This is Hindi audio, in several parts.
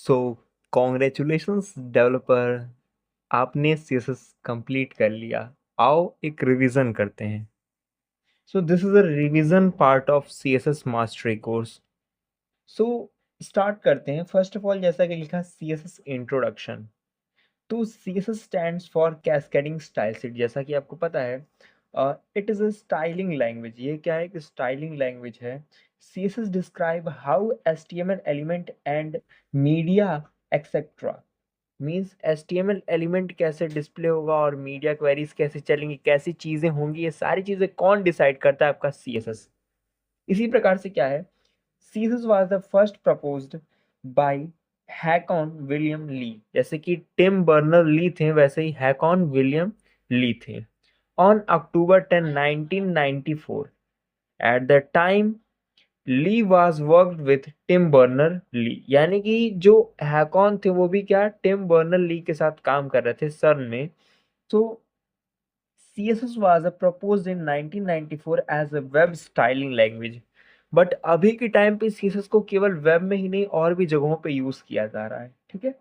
सो कॉन्ग्रेचुलेशंस डेवलपर, आपने सीएसएस कंप्लीट कर लिया। आओ एक रिवीजन करते हैं। So this is a revision part of CSS mastery course. So start करते हैं। फर्स्ट ऑफ ऑल, जैसा कि लिखा सीएसएस इंट्रोडक्शन। तो CSS stands for cascading style sheet. जैसा कि आपको पता है, it is a styling language. ये क्या है कि स्टाइलिंग लैंग्वेज है। CSS describe how HTML element and media etcetera, means HTML element कैसे डिस्प्ले होगा और मीडिया क्वेरीज कैसे चलेंगी, कैसी चीजें होंगी, ये सारी चीजें कौन डिसाइड करता है? आपका सीएसएस। इसी प्रकार से क्या है, CSS was the first proposed by Hakon William Lie. जैसे कि टिम बर्नर ली थे, वैसे ही हैकॉन विलियम ली थे। On October 10 1994। At the time Lie was worked with Tim Berners Lee, यानी कि जो हैकॉन थे वो भी क्या, टिम बर्नर ली के साथ काम कर रहे थे सर्न में। तो CSS was proposed in 1994 as a web styling language, but अभी के टाइम पे CSS को केवल वेब में ही नहीं और भी जगहों पे यूज किया जा रहा है। ठीक है।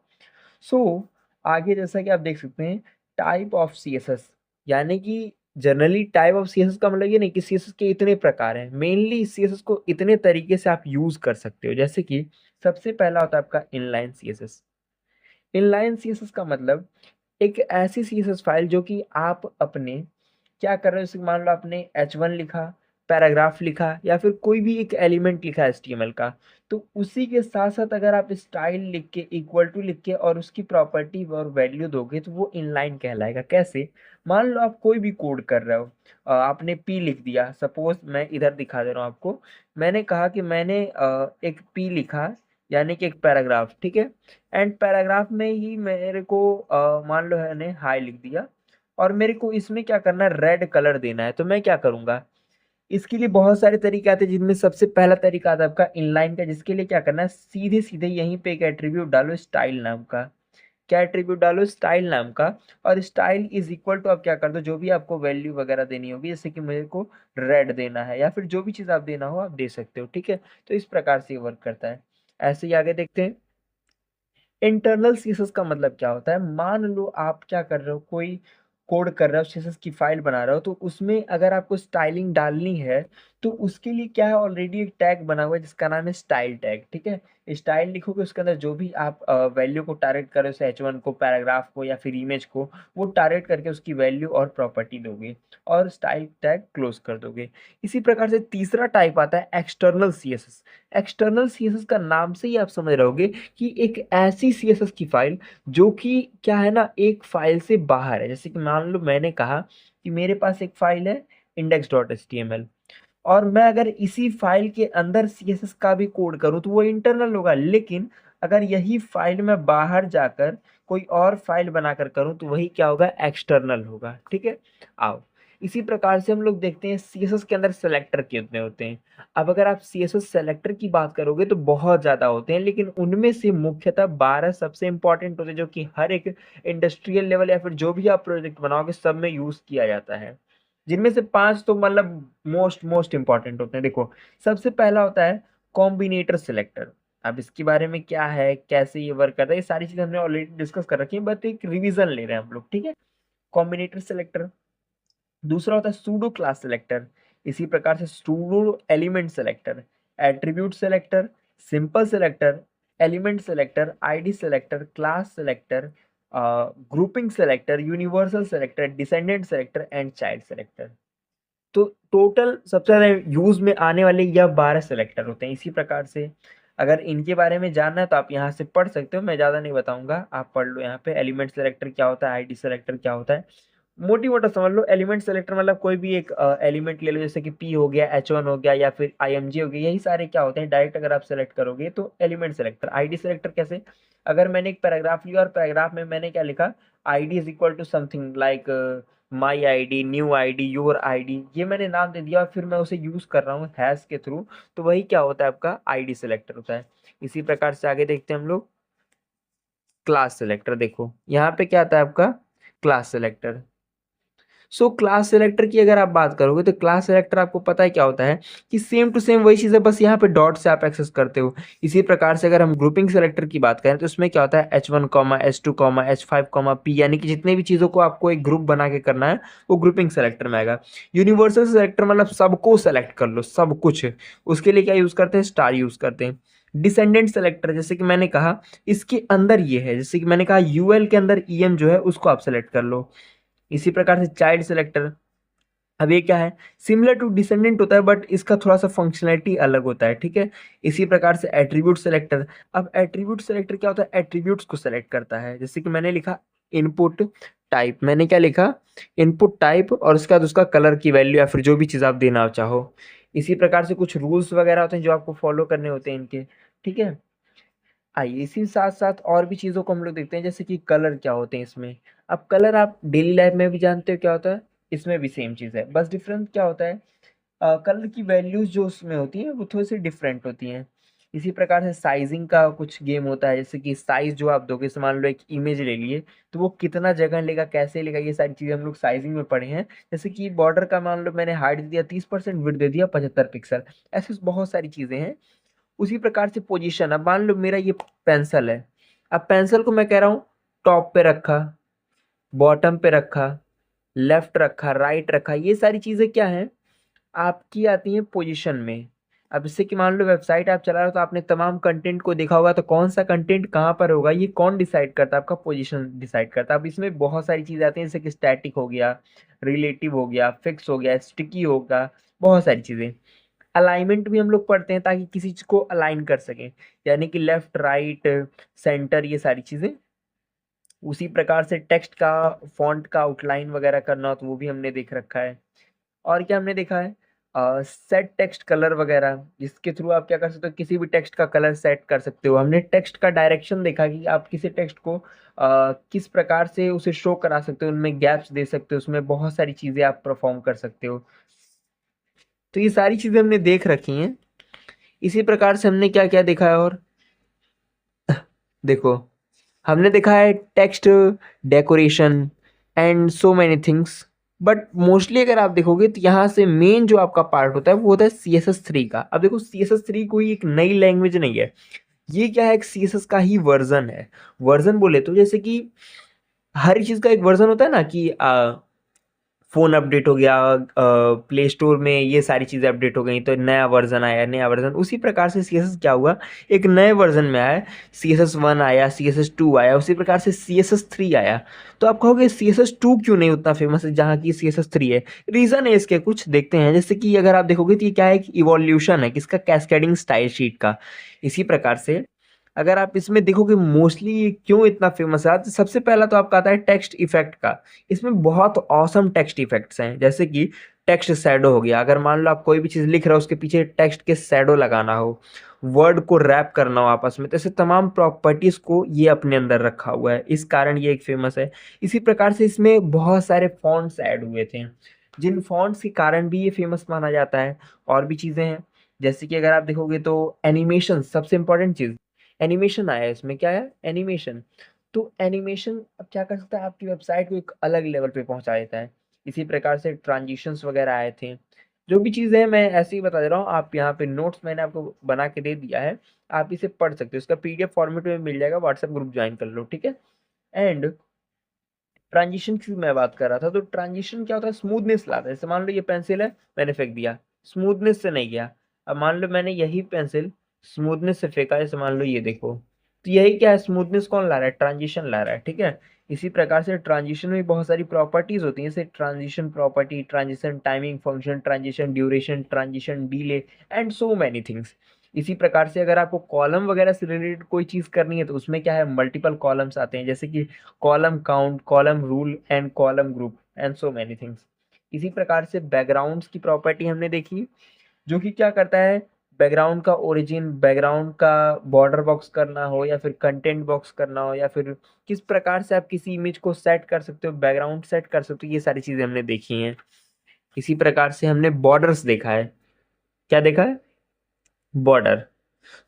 सो आगे जैसा कि आप देख सकते हैं, टाइप ऑफ CSS, यानी कि जनरली टाइप ऑफ CSS का मतलब ये नहीं कि CSS के इतने प्रकार हैं। मेनली CSS को इतने तरीके से आप यूज कर सकते हो। जैसे कि सबसे पहला होता है आपका इनलाइन CSS। इनलाइन CSS का मतलब एक ऐसी CSS फाइल जो कि आप अपने क्या कर रहे हो, जैसे मान लो आपने H1 लिखा, पैराग्राफ लिखा, या फिर कोई भी एक एलिमेंट लिखा HTML का, तो उसी के साथ साथ अगर आप स्टाइल लिख के, इक्वल टू लिख के और उसकी प्रॉपर्टी और वैल्यू दोगे तो वो इनलाइन कहलाएगा। कैसे? मान लो आप कोई भी कोड कर रहे हो, आपने P लिख दिया। सपोज मैं इधर दिखा दे रहा हूँ आपको। मैंने कहा कि मैंने एक P लिखा, यानी कि एक पैराग्राफ। ठीक है। एंड पैराग्राफ में ही मेरे को मान लो है ने हाई लिख दिया, और मेरे को इसमें क्या करना है, रेड कलर देना है। तो मैं क्या करूंगा, इसके लिए बहुत सारे तरीके आते हैं, जिनमें सबसे पहला तरीका आता है आपका इनलाइन का, जिसके लिए क्या करना है, सीधे सीधे यहीं पे एक एट्रीब्यूट डालो स्टाइल नाम का। क्या एट्रीब्यूट डालो, स्टाइल नाम का। और स्टाइल इज इक्वल टू, आप क्या कर दो, जो भी आपको वैल्यू वगैरह देनी होगी, जैसे कि मेरे को रेड देना है, या फिर जो भी चीज आप देना हो आप दे सकते हो। ठीक है। तो इस प्रकार से ये वर्क करता है। ऐसे ही आगे देखते हैं। इंटरनल सीएसएस का मतलब क्या होता है? मान लो आप क्या कर रहे हो, कोई कोड कर रहे हो, सीएसएस की फाइल बना रहे हो, तो उसमें अगर आपको स्टाइलिंग डालनी है तो उसके लिए क्या है, ऑलरेडी एक टैग बना हुआ है जिसका नाम है स्टाइल टैग। ठीक है। स्टाइल लिखोगे, उसके अंदर जो भी आप वैल्यू को टारगेट करो, जैसे H1 को, पैराग्राफ को, या फिर इमेज को, वो टारगेट करके उसकी वैल्यू और प्रॉपर्टी दोगे और स्टाइल टैग क्लोज कर दोगे। इसी प्रकार से तीसरा टाइप आता है एक्सटर्नल सीएसएस। एक्सटर्नल सीएसएस का नाम से ही आप समझ रहे होगे कि एक ऐसी सीएसएस की फाइल जो कि क्या है ना, एक फाइल से बाहर है। जैसे कि मान लो मैंने कहा कि मेरे पास एक फाइल है index.html, और मैं अगर इसी फाइल के अंदर सीएसएस का भी कोड करूं तो वो इंटरनल होगा। लेकिन अगर यही फाइल में बाहर जाकर कोई और फाइल बनाकर करूं तो वही क्या होगा, एक्सटर्नल होगा। ठीक है। आओ इसी प्रकार से हम लोग देखते हैं सीएसएस के अंदर सेलेक्टर कितने होते हैं। अब अगर आप सीएसएस सेलेक्टर की बात करोगे तो बहुत ज्यादा होते हैं, लेकिन उनमें से मुख्यतः 12 सबसे इंपॉर्टेंट होते हैं, जो कि हर एक इंडस्ट्रियल लेवल या फिर जो भी आप प्रोजेक्ट बनाओगे सब में यूज किया जाता है। जिनमें से 5 तो मतलब मोस्ट मोस्ट इंपॉर्टेंट होते हैं। देखो, सबसे पहला होता है कॉम्बिनेटर सिलेक्टर। अब इसके बारे में क्या है, कैसे ये वर्क करता है, ये सारी चीजें हमने ऑलरेडी डिस्कस कर रखी है, बट एक रिवीजन ले रहे हैं हम लोग। ठीक है। Combinator selector. दूसरा होता है सूडो क्लास सिलेक्टर। इसी प्रकार से pseudo element selector, attribute selector, simple selector, element selector, ID selector, class selector, grouping selector, universal selector, descendant selector and child selector. तो टोटल सबसे ज्यादा यूज में आने वाले यह 12 सेलेक्टर होते हैं। इसी प्रकार से अगर इनके बारे में जानना है तो आप यहाँ से पढ़ सकते हो, मैं ज्यादा नहीं बताऊंगा, आप पढ़ लो। यहाँ पे एलिमेंट सेलेक्टर क्या होता है, आईडी सेलेक्टर क्या होता है, मोटी मोटा समझ लो। एलिमेंट सेलेक्टर मतलब कोई भी एक एलिमेंट ले लो, जैसे कि पी हो गया, H1 हो गया, या फिर IMG हो गया, यही सारे क्या होते हैं, डायरेक्ट अगर आप सेलेक्ट करोगे तो एलिमेंट सेलेक्टर। आईडी सेलेक्टर कैसे, अगर मैंने एक पैराग्राफ लिया और पैराग्राफ में मैंने क्या लिखा, ID is equal to something like my ID, new ID, your ID, ये मैंने नाम दे दिया और फिर मैं उसे यूज कर रहा हूँ हैश के थ्रू, तो वही क्या होता है, आपका आईडी सेलेक्टर होता है। इसी प्रकार से आगे देखते हैं हम लोग क्लास सेलेक्टर। देखो यहाँ पे क्या आता है आपका class selector. So class selector की अगर आप बात करोगे तो क्लास सेलेक्टर आपको पता है क्या होता है कि सेम टू सेम वही चीज़ है, बस यहाँ पे डॉट से आप एक्सेस करते हो। इसी प्रकार से अगर हम ग्रुपिंग सेलेक्टर की बात करें तो उसमें क्या होता है H1 comma H2 comma H5 comma P, यानी कि जितने भी चीज़ों को आपको एक ग्रुप बना के करना है वो ग्रुपिंग सेलेक्टर में आएगा। यूनिवर्सल सेलेक्टर मतलब सबको सेलेक्ट कर लो, सब कुछ। उसके लिए क्या यूज़ करते हैं, स्टार यूज़ करते हैं। डिसेंडेंट सेलेक्टर जैसे कि मैंने कहा इसके अंदर ये है, जैसे कि मैंने कहा यूएल के अंदर EM जो है उसको आप सेलेक्ट कर लो। इसी प्रकार से चाइल्ड सेलेक्टर, अब ये क्या है, सिमिलर टू डिसेंडेंट होता है बट इसका थोड़ा सा फंक्शनैलिटी अलग होता है, ठीक है। इसी प्रकार से एट्रीब्यूट सेलेक्टर, अब एट्रीब्यूट सेलेक्टर क्या होता है, एट्रीब्यूट्स को सेलेक्ट करता है। जैसे कि मैंने लिखा इनपुट टाइप, मैंने क्या लिखा, इनपुट टाइप, और उसके बाद उसका कलर की वैल्यू या फिर जो भी चीज़ आप देना चाहो। इसी प्रकार से कुछ रूल्स वगैरह होते हैं जो आपको फॉलो करने होते हैं इनके, ठीक है। आइए इसी साथ साथ और भी चीज़ों को हम लोग देखते हैं, जैसे कि कलर क्या होते हैं इसमें। अब कलर आप डेली लाइफ में भी जानते हो क्या होता है, इसमें भी सेम चीज़ है, बस डिफरेंस क्या होता है, कलर की वैल्यूज जो उसमें होती हैं वो थोड़ी सी डिफरेंट होती हैं। इसी प्रकार से साइजिंग का कुछ गेम होता है, जैसे कि साइज जो आप दोगे, जैसे मान लो एक इमेज ले लिए तो वो कितना जगह लेगा, कैसे लेगा, ये सारी चीज़ें हम लोग साइजिंग में पढ़े हैं। जैसे कि बॉर्डर का मान लो मैंने हाइट दिया 30%, विड्थ दे दिया 75 पिक्सल, ऐसे बहुत सारी चीज़ें हैं। उसी प्रकार से पोजीशन, अब मान लो मेरा ये पेंसिल है, अब पेंसिल को मैं कह रहा हूँ टॉप पे रखा, बॉटम पे रखा, लेफ्ट रखा, राइट रखा, ये सारी चीज़ें क्या हैं, आपकी आती हैं पोजीशन में। अब जैसे कि मान लो वेबसाइट आप चला रहे हो तो आपने तमाम कंटेंट को देखा होगा, तो कौन सा कंटेंट कहाँ पर होगा ये कौन डिसाइड करता है, आपका पोजीशन डिसाइड करता है। अब इसमें बहुत सारी चीज़ें आती हैं, जैसे कि स्टैटिक हो गया, रिलेटिव हो गया, फिक्स हो गया, स्टिकी होगा, बहुत सारी चीज़ें। अलाइनमेंट भी हम लोग पढ़ते हैं ताकि किसी चीज़ को अलाइन कर सकें, यानी कि लेफ्ट राइट सेंटर, ये सारी चीज़ें। उसी प्रकार से टेक्स्ट का फॉन्ट का आउटलाइन वगैरह करना हो तो वो भी हमने देख रखा है। और क्या हमने देखा है, सेट टेक्स्ट कलर वगैरह, जिसके थ्रू आप क्या कर सकते हो, किसी भी टेक्स्ट का कलर सेट कर सकते हो। हमने टेक्स्ट का डायरेक्शन देखा कि आप किसी टेक्स्ट को किस प्रकार से उसे शो करा सकते हो, उनमें गैप्स दे सकते हो, उसमें बहुत सारी चीज़ें आप परफॉर्म कर सकते हो। तो ये सारी चीज़ें हमने देख रखी हैं। इसी प्रकार से हमने क्या क्या देखा है, और देखो हमने देखा है text decoration and so many things. But mostly अगर आप देखोगे तो यहाँ से मेन जो आपका पार्ट होता है वो होता है CSS3 का। अब देखो CSS3 कोई एक नई लैंग्वेज नहीं है, ये क्या है, एक CSS का ही वर्जन है। वर्जन बोले तो जैसे कि हर चीज़ का एक वर्जन होता है ना, कि फ़ोन अपडेट हो गया, प्ले स्टोर में ये सारी चीज़ें अपडेट हो गई तो नया वर्ज़न आया, नया वर्ज़न। उसी प्रकार से CSS क्या हुआ, एक नए वर्ज़न में आया, CSS1 आया, CSS2 आया, उसी प्रकार से CSS3 आया। तो आप कहोगे CSS2 क्यों नहीं उतना फेमस है जहाँ की CSS3 है। रीज़न है इसके, कुछ देखते हैं। जैसे कि अगर आप देखोगे तो ये क्या है, एक इवोल्यूशन है किसका, कैस्केडिंग स्टाइल शीट का। इसी प्रकार से अगर आप इसमें देखोगे मोस्टली क्यों इतना फेमस है, तो सबसे पहला तो आपका आता है टेक्स्ट इफेक्ट का। इसमें बहुत ऑसम टेक्स्ट इफेक्ट्स हैं, जैसे कि टेक्स्ट शैडो हो गया। अगर मान लो आप कोई भी चीज़ लिख रहे हो उसके पीछे टेक्स्ट के शैडो लगाना हो, वर्ड को रैप करना हो आपस में, तो ऐसे तमाम प्रॉपर्टीज़ को ये अपने अंदर रखा हुआ है, इस कारण ये एक फेमस है। इसी प्रकार से इसमें बहुत सारे फॉन्ट्स ऐड हुए थे, जिन फॉन्ट्स के कारण भी ये फेमस माना जाता है। और भी चीज़ें हैं, जैसे कि अगर आप देखोगे तो एनिमेशन, सबसे इंपॉर्टेंट चीज़ एनिमेशन आया है इसमें। क्या है, एनिमेशन। तो एनिमेशन अब क्या कर सकता है, आपकी वेबसाइट को एक अलग लेवल पे पहुंचा देता है। इसी प्रकार से ट्रांजिशंस वगैरह आए थे। जो भी चीज़ें हैं मैं ऐसे ही बता दे रहा हूँ, आप यहाँ पे नोट्स मैंने आपको बना के दे दिया है, आप इसे पढ़ सकते हो। इसका PDF फॉर्मेट में मिल जाएगा, व्हाट्सएप ग्रुप ज्वाइन कर लो, ठीक है। एंड ट्रांजिशन की मैं बात कर रहा था, तो ट्रांजिशन क्या होता है, स्मूथनेस लाता है। जैसे मान लो ये पेंसिल है, मैंने फेंक दिया, स्मूथनेस से नहीं गया। अब मान लो मैंने यही पेंसिल स्मूथनेस से फेंका, जैसे मान लो ये देखो, तो यही क्या है, स्मूथनेस कौन ला रहा है, ट्रांजिशन ला रहा है, ठीक है। इसी प्रकार से ट्रांजिशन में बहुत सारी प्रॉपर्टीज होती हैं, जैसे transition property, transition timing function, transition duration, transition delay and so many things. इसी प्रकार से अगर आपको कॉलम वगैरह से रिलेटेड कोई चीज़ करनी है तो उसमें क्या है, मल्टीपल कॉलम्स आते हैं, जैसे कि column count, column rule and column group and so many things. इसी प्रकार से बैकग्राउंड्स की प्रॉपर्टी हमने देखी, जो कि क्या करता है, बैकग्राउंड का ओरिजिन, बैकग्राउंड का बॉर्डर बॉक्स करना हो या फिर कंटेंट बॉक्स करना हो, या फिर किस प्रकार से आप किसी इमेज को सेट कर सकते हो, बैकग्राउंड सेट कर सकते हो, ये सारी चीज़ें हमने देखी हैं। इसी प्रकार से हमने बॉर्डर्स देखा है। क्या देखा है, बॉर्डर।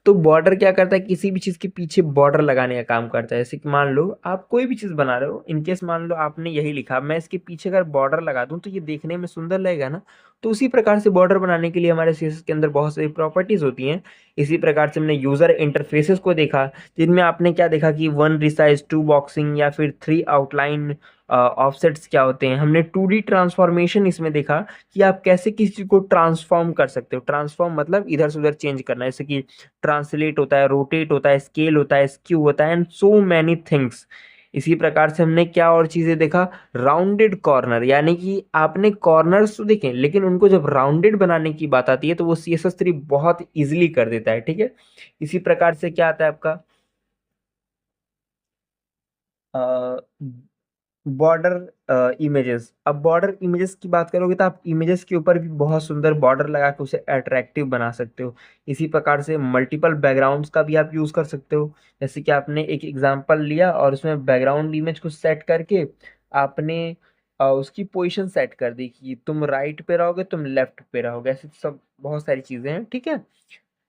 तो बॉर्डर क्या करता है, किसी भी चीज़ के पीछे बॉर्डर लगाने का काम करता है। जैसे कि मान लो आप कोई भी चीज़ बना रहे हो, इन केस मान लो आपने यही लिखा, मैं इसके पीछे अगर बॉर्डर लगा दूँ तो ये देखने में सुंदर लगेगा ना। तो उसी प्रकार से बॉर्डर बनाने के लिए हमारे सीएसएस के अंदर बहुत सारी प्रॉपर्टीज़ होती हैं। इसी प्रकार से हमने यूज़र इंटरफेसेस को देखा, जिनमें आपने क्या देखा कि 1 रिसाइज़, 2 बॉक्सिंग या फिर 3 आउटलाइन ऑफसेट्स क्या होते हैं। हमने 2D ट्रांसफॉर्मेशन इसमें देखा कि आप कैसे किसी चीज़ को ट्रांसफॉर्म कर सकते हो। ट्रांसफॉर्म मतलब इधर से उधर चेंज करना, जैसे कि ट्रांसलेट होता है, रोटेट होता है, स्केल होता है, स्क्यू होता है एंड सो मैनी थिंग्स। इसी प्रकार से हमने क्या और चीज़ें देखा, राउंडेड कॉर्नर, यानी कि आपने कॉर्नर्स तो देखे लेकिन उनको जब राउंडेड बनाने की बात आती है तो वो CSS3 बहुत ईजिली कर देता है, ठीक है। इसी प्रकार से क्या आता है आपका बॉर्डर इमेजेस। अब बॉर्डर इमेजेस की बात करोगे तो आप इमेजेस के ऊपर भी बहुत सुंदर बॉर्डर लगा के उसे अट्रैक्टिव बना सकते हो। इसी प्रकार से मल्टीपल बैकग्राउंड्स का भी आप यूज़ कर सकते हो। जैसे कि आपने एक एग्जांपल लिया और उसमें बैकग्राउंड इमेज को सेट करके आपने उसकी पोजीशन सेट कर दी कि तुम राइट पे रहोगे, तुम लेफ्ट पे रहोगे, ऐसे सब बहुत सारी चीज़ें हैं, ठीक है।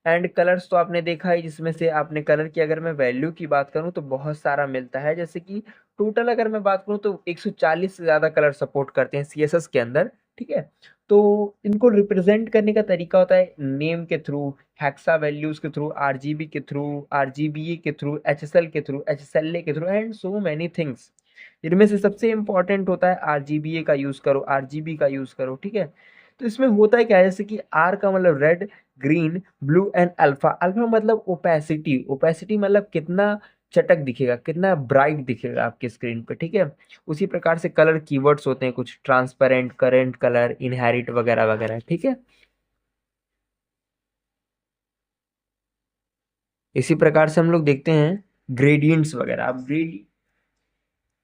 एंड कलर्स तो आपने देखा ही, जिसमें से आपने कलर की अगर मैं वैल्यू की बात करूँ तो बहुत सारा मिलता है। जैसे कि टोटल अगर मैं बात करूँ तो 140 से ज़्यादा कलर सपोर्ट करते हैं सीएसएस के अंदर, ठीक है। तो इनको रिप्रेजेंट करने का तरीका होता है नेम के थ्रू, हेक्सा वैल्यूज के थ्रू, आरजीबी के थ्रू, आरजीबीए के थ्रू, एचएसएल के थ्रू, एचएसएलए के through and so many things. इनमें से सबसे इंपॉर्टेंट होता है आरजीबीए का यूज़ करो, आरजीबी का यूज़ करो, ठीक है। तो इसमें होता है क्या है, जैसे कि आर का मतलब red, green, blue and alpha. Alpha मतलब ओपेसिटी, ओपेसिटी मतलब कितना चटक दिखेगा, कितना ब्राइट दिखेगा आपके स्क्रीन पे, ठीक है। उसी प्रकार से कलर कीवर्ड्स होते हैं कुछ, ट्रांसपेरेंट, करेंट कलर, इनहेरिट वगैरह वगैरह, ठीक है। इसी प्रकार से हम लोग देखते हैं ग्रेडियंट्स वगैरह। अब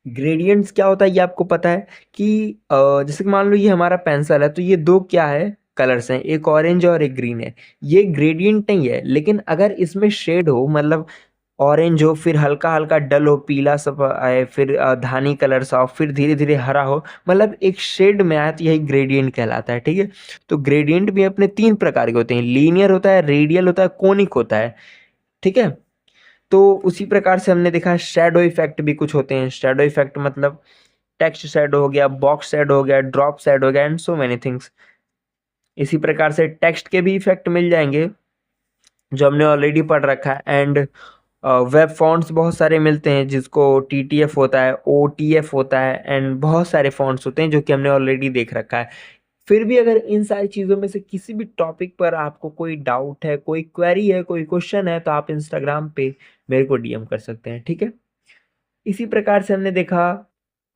ग्रेडियंट्स क्या होता है ये आपको पता है कि जैसे कि मान लो ये हमारा पेंसिल है तो ये दो क्या है, कलर्स हैं, एक ऑरेंज और एक ग्रीन है। ये ग्रेडियंट नहीं है, लेकिन अगर इसमें शेड हो, मतलब ऑरेंज हो, फिर हल्का हल्का डल हो, पीला सब आए, फिर धानी कलर सा हो, फिर धीरे धीरे हरा हो, मतलब एक शेड में आए, तो यही ग्रेडियंट कहलाता है, ठीक है। तो ग्रेडियंट भी अपने 3 प्रकार के होते हैं, लीनियर होता है, रेडियल होता है, कोनिक होता है, ठीक है। तो उसी प्रकार से हमने देखा शैडो इफेक्ट भी कुछ होते हैं। शैडो इफेक्ट मतलब टेक्स्ट शैडो हो गया, बॉक्स शैडो हो गया, ड्रॉप शैडो हो गया एंड सो मेनी थिंग्स। इसी प्रकार से टेक्स्ट के भी इफेक्ट मिल जाएंगे जो हमने ऑलरेडी पढ़ रखा है। एंड वेब फॉन्ट्स बहुत सारे मिलते हैं, जिसको TTF होता है, OTF होता है एंड बहुत सारे फॉन्ट्स होते हैं जो कि हमने ऑलरेडी देख रखा है। फिर भी अगर इन सारी चीज़ों में से किसी भी टॉपिक पर आपको कोई डाउट है, कोई क्वेरी है, कोई क्वेश्चन है, तो आप इंस्टाग्राम पे मेरे को DM कर सकते हैं, ठीक है। इसी प्रकार से हमने देखा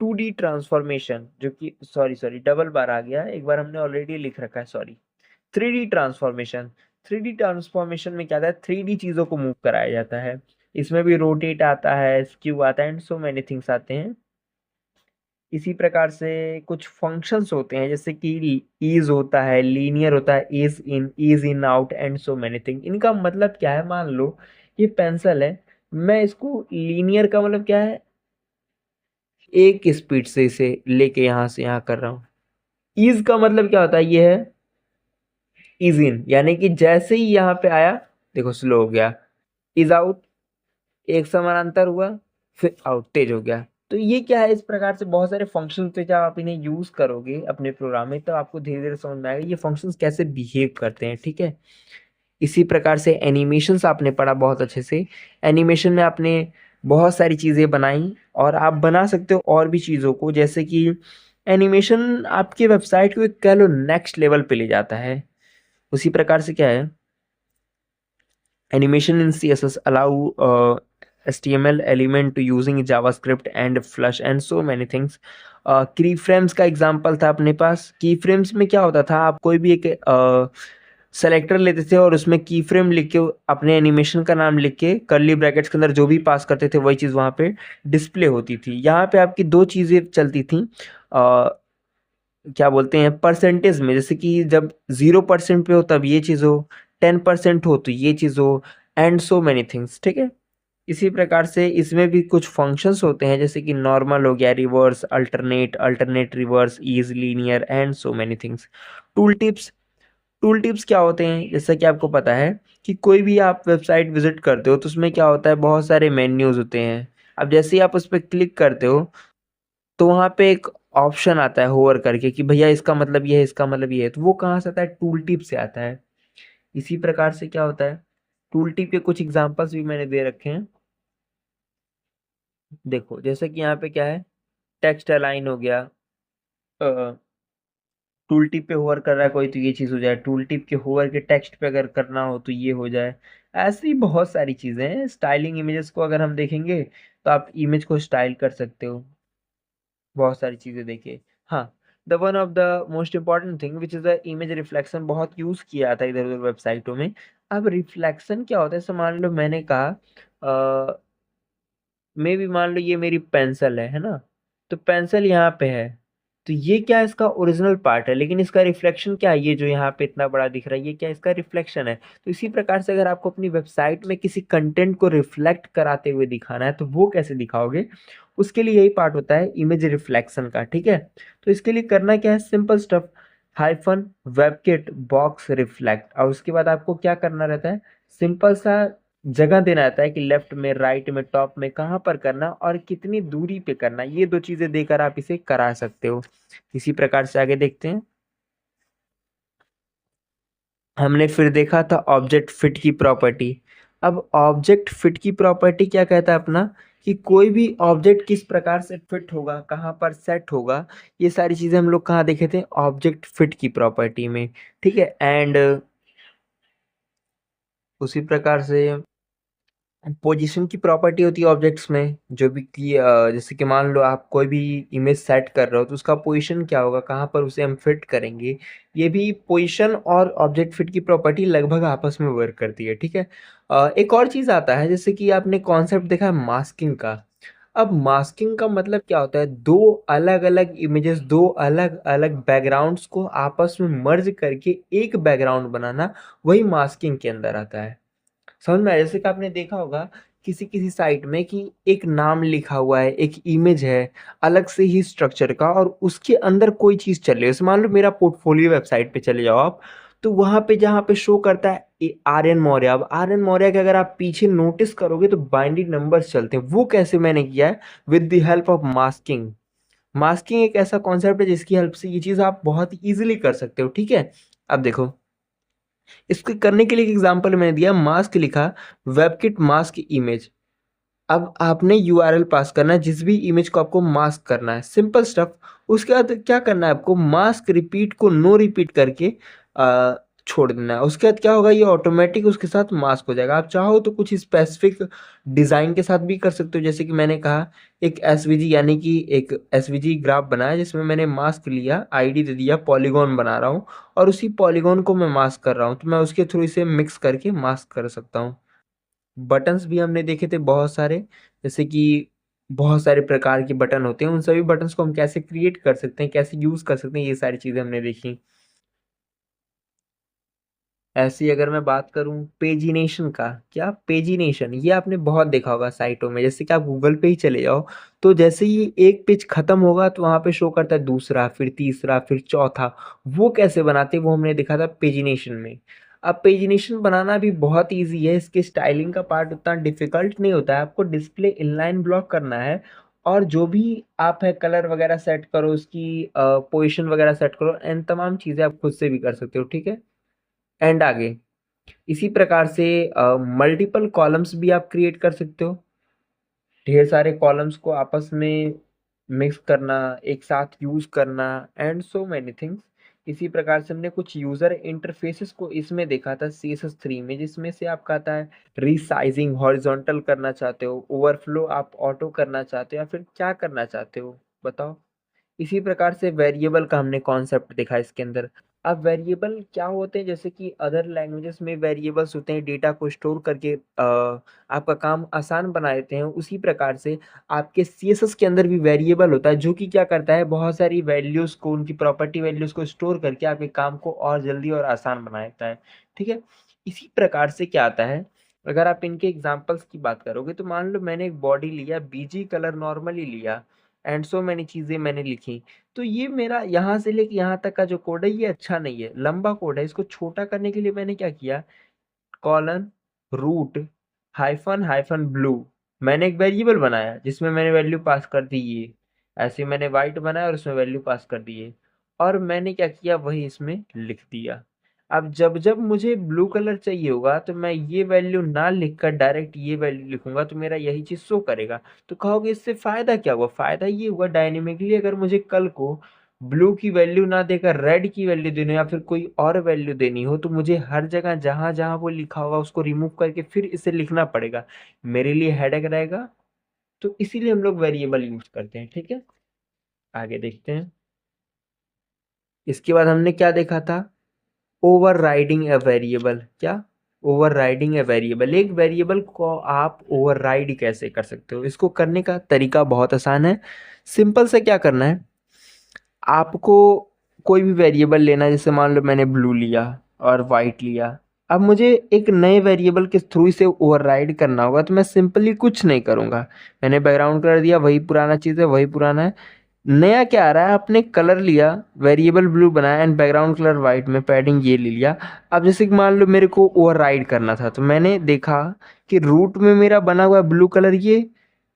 2D ट्रांसफॉर्मेशन, जो कि सॉरी सॉरी डबल बार आ गया, एक बार हमने ऑलरेडी लिख रखा है, sorry. 3D transformation. 3D transformation में क्या आता है, 3D चीज़ों को मूव कराया जाता है। इसमें भी रोटेट आता है, स्क्यू आता है एंड सो मेनी थिंग्स आते हैं। इसी प्रकार से कुछ फंक्शंस होते हैं, जैसे कि ईज होता है, लीनियर होता है, ease in out and so many thing. इनका मतलब क्या है, मान लो ये पेंसिल है, मैं इसको लीनियर का मतलब क्या है, एक स्पीड से इसे लेके यहाँ से यहाँ कर रहा हूँ। ईज का मतलब क्या होता है, ये है इज इन, यानी कि जैसे ही यहाँ पे आया देखो स्लो हो गया। इज आउट, एक समानांतर हुआ, फिर आउट तेज हो गया। तो ये क्या है, इस प्रकार से बहुत सारे फंक्शन होते हैं, जब आप इन्हें यूज करोगे अपने प्रोग्राम में तो आपको धीरे धीरे समझ में आएगा ये फंक्शंस कैसे बिहेव करते हैं, ठीक है। इसी प्रकार से एनिमेशंस आपने पढ़ा बहुत अच्छे से। एनिमेशन में आपने बहुत सारी चीज़ें बनाई और आप बना सकते हो और भी चीज़ों को, जैसे कि एनिमेशन आपके वेबसाइट को एक कह लो नेक्स्ट लेवल पे ले जाता है। उसी प्रकार से क्या है, animation in CSS allow HTML element to using JavaScript and Flush and so many things। की फ्रेम्स का एग्जांपल था अपने पास। की फ्रेम्स में क्या होता था, आप कोई भी एक सेलेक्टर लेते थे और उसमें की फ्रेम लिख के अपने एनिमेशन का नाम लिख के कर्ली ब्रैकेट्स के अंदर जो भी पास करते थे वही चीज़ वहाँ पे डिस्प्ले होती थी। यहाँ पे आपकी दो चीज़ें चलती थी, क्या बोलते हैं, परसेंटेज में, जैसे कि जब 0% पे हो तब ये चीज़ हो, 10% हो तो ये चीज़ हो एंड सो मैनी थिंग्स, ठीक है। इसी प्रकार से इसमें भी कुछ फंक्शंस होते हैं, जैसे कि नॉर्मल हो गया, reverse, alternate, alternate reverse, ease, linear and so many things. Tool tips, tool tips क्या होते हैं, जैसा कि आपको पता है कि कोई भी आप वेबसाइट विजिट करते हो तो उसमें क्या होता है, बहुत सारे मेन्यूज होते हैं। अब जैसे ही आप उस पर क्लिक करते हो तो वहाँ पे एक ऑप्शन आता है होवर करके कि भैया इसका मतलब ये है, इसका मतलब ये है, तो वो कहाँ से आता है, टूल टिप से आता है। इसी प्रकार से क्या होता है, टूल टिप के कुछ एग्जांपल्स भी मैंने दे रखे हैं। देखो जैसे कि यहाँ पे क्या है, टेक्स्ट अलाइन हो गया, टूल टिप पे होवर कर रहा है कोई तो ये चीज़ हो जाए, टूल टिप के होवर के टेक्स्ट पे अगर करना हो तो ये हो जाए। ऐसी बहुत सारी चीज़ें हैं। स्टाइलिंग इमेजेस को अगर हम देखेंगे तो आप इमेज को स्टाइल कर सकते हो, बहुत सारी चीज़ें देखिए। हाँ, the one of the most important thing which is the image reflection, बहुत यूज़ किया जाता है इधर उधर वेबसाइटों में। अब रिफ्लेक्शन क्या होता है, जैसे मान लो मैंने कहा मे बी मान लो ये मेरी पेंसिल है ना? तो पेंसिल यहाँ पे है, तो ये क्या है, इसका ओरिजिनल पार्ट है, लेकिन इसका रिफ्लेक्शन क्या है, ये जो यहाँ पे इतना बड़ा दिख रहा है, ये क्या है, इसका रिफ्लेक्शन है। तो इसी प्रकार से अगर आपको अपनी वेबसाइट में किसी कंटेंट को रिफ्लेक्ट कराते हुए दिखाना है, तो वो कैसे दिखाओगे? उसके लिए यही पार्ट होता है इमेज रिफ्लेक्शन का, ठीक है? तो इसके लिए करना क्या है, simple stuff, hyphen WebKit box reflect, और उसके बाद आपको क्या करना रहता है, सिंपल सा जगह देना रहता है कि लेफ्ट में, राइट में, टॉप में, कहाँ पर करना और कितनी दूरी पे करना। ये दो चीजें देकर आप इसे करा सकते हो। इसी प्रकार से आगे देखते हैं। हमने फिर देखा था ऑब्जेक्ट फिट की प्रॉपर्टी। अब ऑब्जेक्ट फिट की प्रॉपर्टी क्या कहता है अपना, कि कोई भी ऑब्जेक्ट किस प्रकार से फिट होगा, कहाँ पर सेट होगा, ये सारी चीजें हम लोग कहाँ देखे थे, ऑब्जेक्ट फिट की प्रॉपर्टी में। ठीक है, एंड उसी प्रकार से पोजीशन की प्रॉपर्टी होती है ऑब्जेक्ट्स में, जो भी कि जैसे कि मान लो आप कोई भी इमेज सेट कर रहे हो तो उसका पोजीशन क्या होगा, कहाँ पर उसे हम फिट करेंगे। ये भी पोजीशन और ऑब्जेक्ट फिट की प्रॉपर्टी लगभग आपस में वर्क करती है, ठीक है। एक और चीज़ आता है, जैसे कि आपने कॉन्सेप्ट देखा है मास्किंग का। अब मास्किंग का मतलब क्या होता है, दो अलग अलग इमेजेस, दो अलग अलग बैकग्राउंड्स को आपस में मर्ज करके एक बैकग्राउंड बनाना, वही मास्किंग के अंदर आता है। समझ में आया? जैसे कि आपने देखा होगा किसी किसी साइट में कि एक नाम लिखा हुआ है, एक इमेज है अलग से ही स्ट्रक्चर का, और उसके अंदर कोई चीज़ चल रही है। जैसे मान लो मेरा पोर्टफोलियो वेबसाइट पे चले जाओ आप, तो वहाँ पे जहाँ पे शो करता है आर्यन मौर्य, अब आर्यन मौर्य के अगर आप पीछे नोटिस करोगे तो बाइनरी नंबर्स चलते हैं। वो कैसे मैंने किया है, with the help of masking. Masking एक ऐसा कॉन्सेप्ट है जिसकी हेल्प से ये चीज़ आप बहुत इजीली कर सकते हो, ठीक है। अब देखो, इसको करने के लिए एक एग्जांपल मैंने दिया, मास्क लिखा, वेबकिट मास्क इमेज। अब आपने यूआरएल पास करना है जिस भी इमेज को आपको मास्क करना है, सिंपल स्टफ। उसके बाद क्या करना है आपको, मास्क रिपीट को नो रिपीट करके छोड़ देना है। उसके बाद क्या होगा, ये ऑटोमेटिक उसके साथ मास्क हो जाएगा। आप चाहो तो कुछ स्पेसिफिक डिज़ाइन के साथ भी कर सकते हो, जैसे कि मैंने कहा एक एसवीजी, यानी कि एक एसवीजी ग्राफ बनाया जिसमें मैंने मास्क लिया, आईडी दे दिया, पॉलीगॉन बना रहा हूँ, और उसी पॉलीगॉन को मैं मास्क कर रहा हूँ, तो मैं उसके थ्रू इसे मिक्स करके मास्क कर सकता हूँ। बटन्स भी हमने देखे थे बहुत सारे, जैसे कि बहुत सारे प्रकार के बटन होते हैं, उन सभी बटन्स को हम कैसे क्रिएट कर सकते हैं, कैसे यूज़ कर सकते हैं, ये सारी चीज़ें हमने देखी। ऐसे ही अगर मैं बात करूँ पेजिनेशन का, क्या पेजिनेशन, ये आपने बहुत देखा होगा साइटों में, जैसे कि आप गूगल पे ही चले जाओ, तो जैसे ही एक पेज खत्म होगा तो वहाँ पे शो करता है दूसरा, फिर तीसरा, फिर चौथा। वो कैसे बनाते हैं, वो हमने देखा था पेजिनेशन में। अब पेजिनेशन बनाना भी बहुत ईजी है, इसके स्टाइलिंग का पार्ट उतना डिफिकल्ट नहीं होता है। आपको डिस्प्ले इनलाइन ब्लॉक करना है, और जो भी आप है कलर वगैरह सेट करो, उसकी पोजिशन वगैरह सेट करो, एंड तमाम चीज़ें आप खुद से भी कर सकते हो, ठीक है। एंड आगे इसी प्रकार से मल्टीपल कॉलम्स भी आप क्रिएट कर सकते हो, ढेर सारे कॉलम्स को आपस में मिक्स करना, एक साथ यूज करना, एंड सो मैनी थिंग्स। इसी प्रकार से हमने कुछ यूजर इंटरफेसेस को इसमें देखा था CSS3 में, जिसमें से आपका आता है रीसाइजिंग, हॉरिजॉन्टल करना चाहते हो, ओवरफ्लो आप ऑटो करना चाहते हो, या फिर क्या करना चाहते हो, बताओ। इसी प्रकार से वेरिएबल का हमने कॉन्सेप्ट देखा इसके अंदर। अब वेरिएबल क्या होते हैं, जैसे कि अदर लैंग्वेजेस में वेरिएबल्स होते हैं, डेटा को स्टोर करके आपका काम आसान बना देते हैं। उसी प्रकार से आपके CSS के अंदर भी वेरिएबल होता है, जो कि क्या करता है, बहुत सारी वैल्यूज़ को, उनकी प्रॉपर्टी वैल्यूज़ को स्टोर करके आपके काम को और जल्दी और आसान बना देता है, ठीक है। इसी प्रकार से क्या आता है, अगर आप इनके एग्जाम्पल्स की बात करोगे, तो मान लो मैंने एक बॉडी लिया, बीजी कलर नॉर्मली लिया, एंड सो मैनी चीज़ें मैंने लिखी। तो ये मेरा यहाँ से लेके यहाँ तक का जो कोड है ये अच्छा नहीं है, लंबा कोड है। इसको छोटा करने के लिए मैंने क्या किया, colon root hyphen hyphen blue, मैंने एक वेरिएबल बनाया जिसमें मैंने वैल्यू पास कर दी ये, ऐसे मैंने वाइट बनाया और उसमें वैल्यू पास कर दी है, और मैंने क्या किया वही इसमें लिख दिया। अब जब जब मुझे ब्लू कलर चाहिए होगा तो मैं ये वैल्यू ना लिखकर डायरेक्ट ये वैल्यू लिखूंगा तो मेरा यही चीज़ शो करेगा। तो कहोगे इससे फ़ायदा क्या हुआ, फ़ायदा ये हुआ डायनेमिकली अगर मुझे कल को ब्लू की वैल्यू ना देकर रेड की वैल्यू देनी हो या फिर कोई और वैल्यू देनी हो तो मुझे हर जगह जहाँ जहाँ वो लिखा होगा उसको रिमूव करके फिर इसे लिखना पड़ेगा, मेरे लिए हेडेक रहेगा। तो इसीलिए हम लोग वेरिएबल यूज करते हैं। ठीक है, आगे देखते हैं। इसके बाद हमने क्या देखा था, ओवरराइडिंग ए वेरिएबल। क्या, ओवरराइडिंग ए वेरिएबल, एक वेरिएबल को आप ओवरराइड कैसे कर सकते हो, इसको करने का तरीका बहुत आसान है। सिंपल से क्या करना है, आपको कोई भी वेरिएबल लेना है, जैसे मान लो मैंने ब्लू लिया और वाइट लिया। अब मुझे एक नए वेरिएबल के थ्रू इसे ओवरराइड करना होगा तो मैं सिंपली कुछ नहीं करूँगा, मैंने बैकग्राउंड कलर दिया, वही पुराना चीज़ है, वही पुराना है। नया क्या आ रहा है, आपने कलर लिया, वेरिएबल ब्लू बनाया एंड बैकग्राउंड कलर वाइट में पैडिंग ये ले लिया। अब जैसे कि मान लो मेरे को ओवरराइड करना था तो मैंने देखा कि रूट में मेरा बना हुआ ब्लू कलर ये,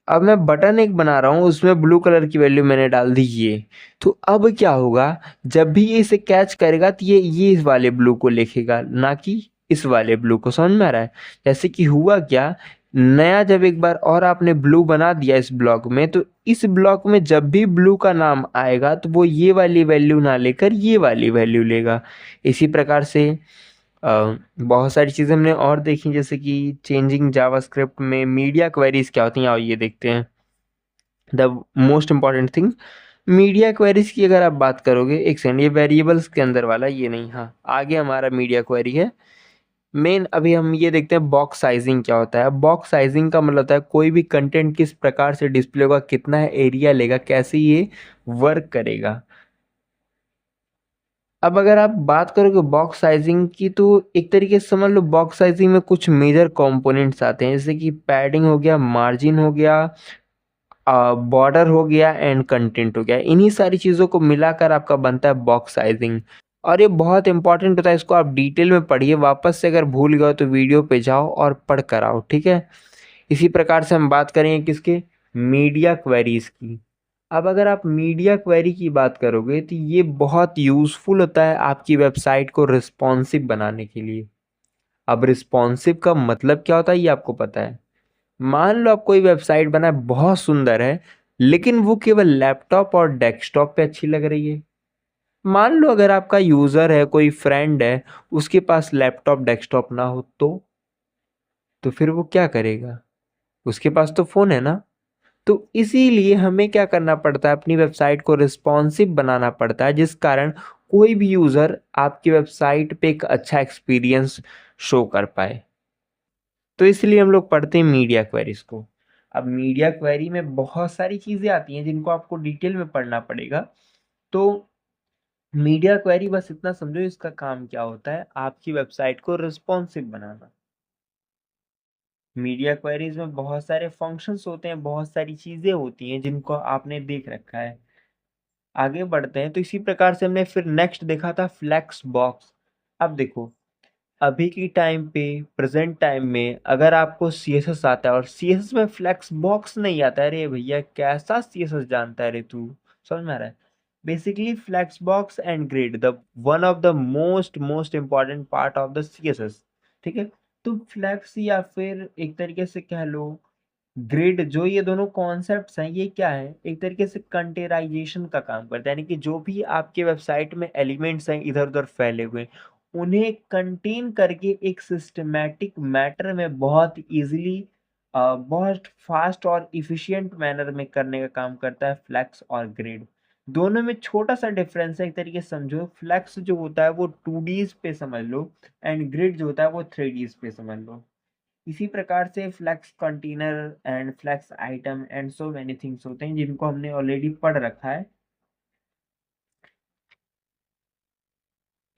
अब मैं बटन एक बना रहा हूँ उसमें ब्लू कलर की वैल्यू मैंने डाल दी ये। तो अब क्या होगा, जब भी ये इसे कैच करेगा तो ये इस वाले ब्लू को लिखेगा ना कि इस वाले ब्लू को। समझ में आ रहा है, जैसे कि हुआ क्या, नया जब एक बार और आपने ब्लू बना दिया इस ब्लॉक में तो इस ब्लॉक में जब भी ब्लू का नाम आएगा तो वो ये वाली वैल्यू ना लेकर ये वाली वैल्यू लेगा। इसी प्रकार से बहुत सारी चीज़ें हमने और देखी, जैसे कि चेंजिंग जावास्क्रिप्ट में मीडिया क्वेरीज क्या होती हैं, आओ ये देखते हैं। The most important thing, media queries की अगर आप बात करोगे, एक सेकंड, ये वेरिएबल्स के अंदर वाला ये नहीं, हाँ आगे हमारा मीडिया क्वेरी है मेन। अभी हम ये देखते हैं बॉक्स साइजिंग क्या होता है। बॉक्स साइजिंग का मतलब होता है कोई भी कंटेंट किस प्रकार से डिस्प्ले होगा, कितना एरिया लेगा, कैसे ये वर्क करेगा। अब अगर आप बात करोगे बॉक्स साइजिंग की तो एक तरीके से समझ लो बॉक्स साइजिंग में कुछ मेजर कंपोनेंट्स आते हैं, जैसे कि पैडिंग हो गया, मार्जिन हो गया, बॉर्डर हो गया एंड कंटेंट हो गया। इन्हीं सारी चीज़ों को मिलाकर आपका बनता है बॉक्स साइजिंग। और ये बहुत इंपॉर्टेंट होता है, इसको आप डिटेल में पढ़िए, वापस से अगर भूल गए हो तो वीडियो पे जाओ और पढ़ कर आओ। ठीक है, इसी प्रकार से हम बात करेंगे किसके, मीडिया क्वेरीज की। अब अगर आप मीडिया क्वेरी की बात करोगे तो ये बहुत यूज़फुल होता है आपकी वेबसाइट को रिस्पॉन्सिव बनाने के लिए। अब रिस्पॉन्सिव का मतलब क्या होता है ये आपको पता है। मान लो आप कोई वेबसाइट बनाए बहुत सुंदर है लेकिन वो केवल लैपटॉप और डेस्कटॉप पे अच्छी लग रही है। मान लो अगर आपका यूजर है, कोई फ्रेंड है, उसके पास लैपटॉप डेस्कटॉप ना हो तो फिर वो क्या करेगा, उसके पास तो फोन है ना। तो इसीलिए हमें क्या करना पड़ता है, अपनी वेबसाइट को रिस्पॉन्सिव बनाना पड़ता है, जिस कारण कोई भी यूजर आपकी वेबसाइट पे एक अच्छा एक्सपीरियंस शो कर पाए। तो इसलिए हम लोग पढ़ते हैं मीडिया क्वेरीज को। अब मीडिया क्वेरी में बहुत सारी चीजें आती हैं जिनको आपको डिटेल में पढ़ना पड़ेगा। तो मीडिया क्वेरी बस इतना समझो इसका काम क्या होता है, आपकी वेबसाइट को रिस्पॉन्सिव बनाना। मीडिया क्वेरीज में बहुत सारे फंक्शंस होते हैं, बहुत सारी चीजें होती हैं जिनको आपने देख रखा है। आगे बढ़ते हैं, तो इसी प्रकार से हमने फिर नेक्स्ट देखा था फ्लेक्स बॉक्स। अब देखो, अभी की टाइम पे प्रेजेंट टाइम में अगर आपको सीएसएस आता है और सीएसएस में फ्लेक्स बॉक्स नहीं आता है, अरे भैया कैसा सीएसएस जानता है रे तू। समझ में आ रहा है, basically flex box and grid the one of the most most important part of the CSS. ठीक है, तो फ्लेक्स या फिर एक तरीके से कह लो ग्रिड, जो ये दोनों कॉन्सेप्ट्स हैं ये क्या है, एक तरीके से कंटेनराइजेशन का काम करता है, यानी कि जो भी आपके वेबसाइट में एलिमेंट्स हैं इधर उधर फैले हुए, उन्हें कंटेन करके एक सिस्टमैटिक मैटर में बहुत इजीली, बहुत फास्ट और इफिशिएंट मैनर में करने का काम करता है फ्लैक्स और ग्रिड। दोनों में छोटा सा डिफरेंस है, एक तरीके से समझो फ्लैक्स जो होता है वो 2Ds पे समझ लो एंड ग्रिड जो होता है वो 3Ds पे समझ लो। इसी प्रकार से flex container and flex item and so many things होते हैं जिनको हमने ऑलरेडी पढ़ रखा है।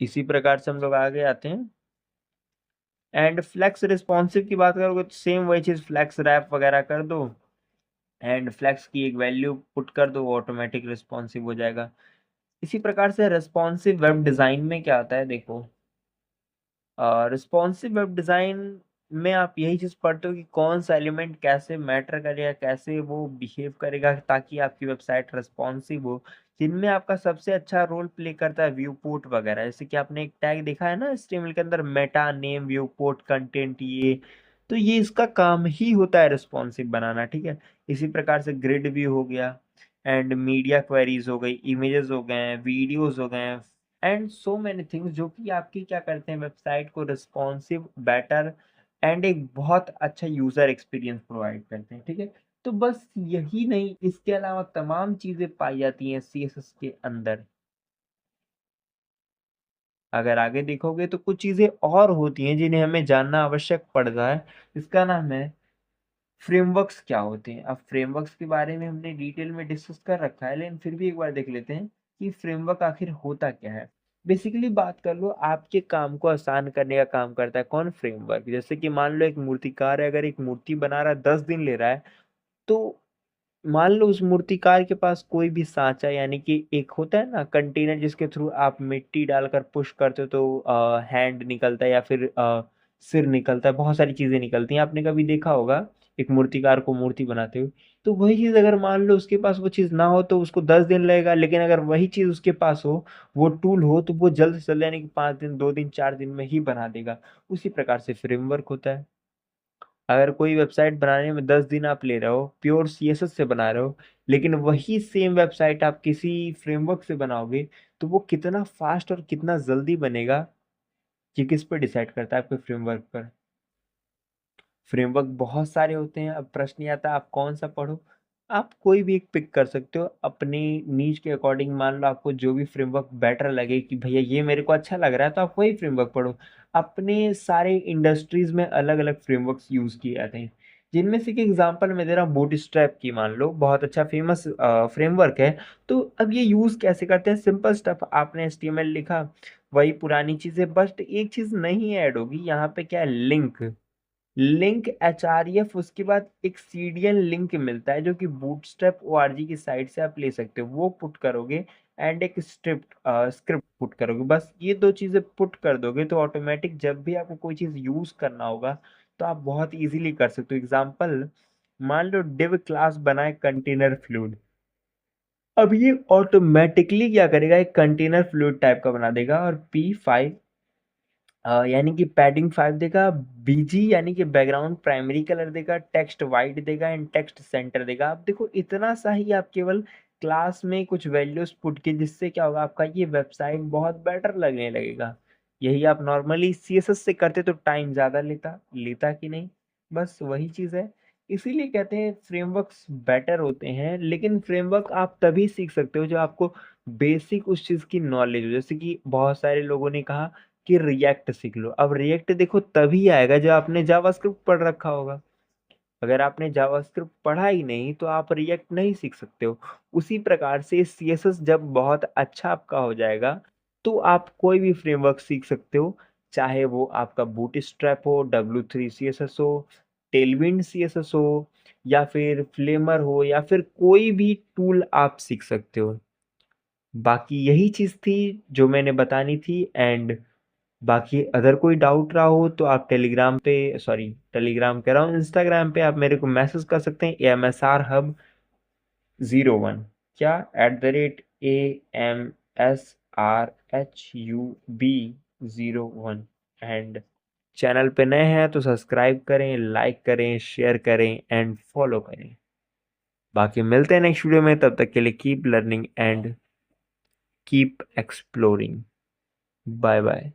इसी प्रकार से हम लोग आगे आते हैं एंड फ्लेक्स रिस्पॉन्सिव की बात करोगे तो सेम वही चीज फ्लेक्स रैप वगैरह कर दो एंड फ्लेक्स की एक वैल्यू पुट कर दो, वो ऑटोमेटिक रिस्पॉन्सिव हो जाएगा। इसी प्रकार से रिस्पॉन्सिव वेब डिज़ाइन में क्या आता है देखो, रिस्पॉन्सिव वेब डिज़ाइन में आप यही चीज़ पढ़ते हो कि कौन सा एलिमेंट कैसे मैटर करेगा, कैसे वो बिहेव करेगा ताकि आपकी वेबसाइट रिस्पॉन्सिव हो। जिनमें आपका सबसे अच्छा रोल प्ले करता है व्यू पोर्ट वगैरह, जैसे कि आपने एक टैग देखा है ना HTML के अंदर, Meta name view port content, ये तो ये इसका काम ही होता है रिस्पॉन्सिव बनाना, ठीक है। इसी प्रकार से ग्रिड व्यू हो गया, एंड मीडिया क्वेरीज हो गई, इमेजेस हो गए, वीडियोस हो गए, एंड सो मैनी थिंग्स जो कि आपकी क्या करते हैं वेबसाइट को रिस्पॉन्सिव, बेटर एंड एक बहुत अच्छा यूजर एक्सपीरियंस प्रोवाइड करते हैं, ठीक है। तो बस यही नहीं, इसके अलावा तमाम चीजें पाई जाती हैं CSS के अंदर। अगर आगे देखोगे तो कुछ चीजें और होती हैं जिन्हें हमें जानना आवश्यक पड़ता है। इसका नाम है फ्रेमवर्क्स। क्या होते हैं? अब फ्रेमवर्क्स के बारे में हमने डिटेल में डिस्कस कर रखा है, लेकिन फिर भी एक बार देख लेते हैं कि फ्रेमवर्क आखिर होता क्या है। बेसिकली बात कर लो, आपके काम को आसान करने का काम करता है कौन? फ्रेमवर्क। जैसे कि मान लो एक मूर्तिकार है, अगर एक मूर्ति बना रहा है 10 दिन ले रहा है, तो मान लो उस मूर्तिकार के पास कोई भी सांचा, यानी कि एक होता है ना कंटेनर जिसके थ्रू आप मिट्टी डालकर पुश करते हो तो हैंड निकलता है या फिर सिर निकलता है, बहुत सारी चीजें निकलती हैं, आपने कभी देखा होगा एक मूर्तिकार को मूर्ति बनाते हुए। तो वही चीज अगर मान लो उसके पास वो चीज ना हो तो उसको 10 दिन लगेगा, लेकिन अगर वही चीज उसके पास हो, वो टूल हो, तो वो जल्द से जल्द यानी कि 5 दिन, 2 दिन, 4 दिन में ही बना देगा। उसी प्रकार से फ्रेमवर्क होता है। अगर कोई वेबसाइट बनाने में 10 दिन आप ले रहे हो, प्योर CSS से बना रहे हो, लेकिन वही सेम वेबसाइट आप किसी फ्रेमवर्क से बनाओगे, तो वो कितना फास्ट और कितना जल्दी बनेगा, ये किस पर डिसाइड करता है? आपके फ्रेमवर्क पर। फ्रेमवर्क बहुत सारे होते हैं, अब प्रश्न ये आता है आप कौन सा पढ़ो। आप कोई भी एक पिक कर सकते हो अपनी नीज के अकॉर्डिंग। मान लो आपको जो भी फ्रेमवर्क बेटर लगे कि भैया ये मेरे को अच्छा लग रहा है, तो आप वही फ्रेमवर्क पढ़ो। अपने सारे इंडस्ट्रीज में अलग अलग फ्रेमवर्क्स यूज किए जाते हैं, जिनमें से एक एग्जांपल मैं दे रहा हूँ बूटस्ट्रैप की। मान लो बहुत अच्छा फेमस फ्रेमवर्क है। तो अब ये यूज कैसे करते हैं? सिंपल स्टफ, आपने HTML लिखा, वही पुरानी चीजें, बस एक चीज नहीं ऐड होगी यहाँ पे, क्या है? लिंक। लिंक href, उसके बाद एक CDN लिंक मिलता है जो कि बूटस्ट्रैप ORG की साइट से आप ले सकते हो, वो पुट करोगे, एंड एक स्क्रिप्ट पुट करोगे। बस ये दो चीजें पुट कर दोगे तो ऑटोमेटिक जब भी आपको कोई चीज यूज करना होगा तो आप बहुत इजीली कर सकते हो। एग्जांपल, मान लो डिव क्लास बनाए कंटेनर फ्लूइड। अब ये ऑटोमेटिकली क्या करेगा? एक कंटेनर फ्लूइड टाइप का बना देगा, और P5 यानी कि पैडिंग 5 देगा, BG यानी कि बैकग्राउंड प्राइमरी कलर देगा, टेक्स्ट वाइट देगा, एंड टेक्स्ट सेंटर देगा। आप देखो इतना सा ही आप केवल क्लास में कुछ वैल्यूज पुट के, जिससे क्या होगा, आपका ये वेबसाइट बहुत बेटर लगने लगेगा। यही आप नॉर्मली CSS से करते तो टाइम ज़्यादा लेता लेता कि नहीं? बस वही चीज़ है। इसीलिए कहते हैं फ्रेमवर्क्स बेटर होते हैं, लेकिन फ्रेमवर्क आप तभी सीख सकते हो जो आपको बेसिक उस चीज़ की नॉलेज हो। जैसे कि बहुत सारे लोगों ने कहा कि रिएक्ट सीख लो। अब रिएक्ट देखो तभी आएगा जब आपने जावास्क्रिप्ट पढ़ रखा होगा। अगर आपने जावास्क्रिप्ट पढ़ा ही नहीं तो आप रिएक्ट नहीं सीख सकते हो। उसी प्रकार से CSS जब बहुत अच्छा आपका हो जाएगा तो आप कोई भी फ्रेमवर्क सीख सकते हो, चाहे वो आपका बूटस्ट्रैप हो, W3 CSS हो, टेलविंड CSS हो, या फिर फ्लेमर हो, या फिर कोई भी टूल आप सीख सकते हो। बाकी यही चीज़ थी जो मैंने बतानी थी। एंड बाकी अगर कोई डाउट रहा हो तो आप टेलीग्राम पे, सॉरी टेलीग्राम कह रहा हूँ, इंस्टाग्राम पे आप मेरे को मैसेज कर सकते हैं, AMSRHub01, क्या @AMSRHUB01। एंड चैनल पे नए हैं तो सब्सक्राइब करें, लाइक करें, शेयर करें एंड फॉलो करें। बाकी मिलते हैं नेक्स्ट वीडियो में, तब तक के लिए keep learning and keep exploring. Bye bye.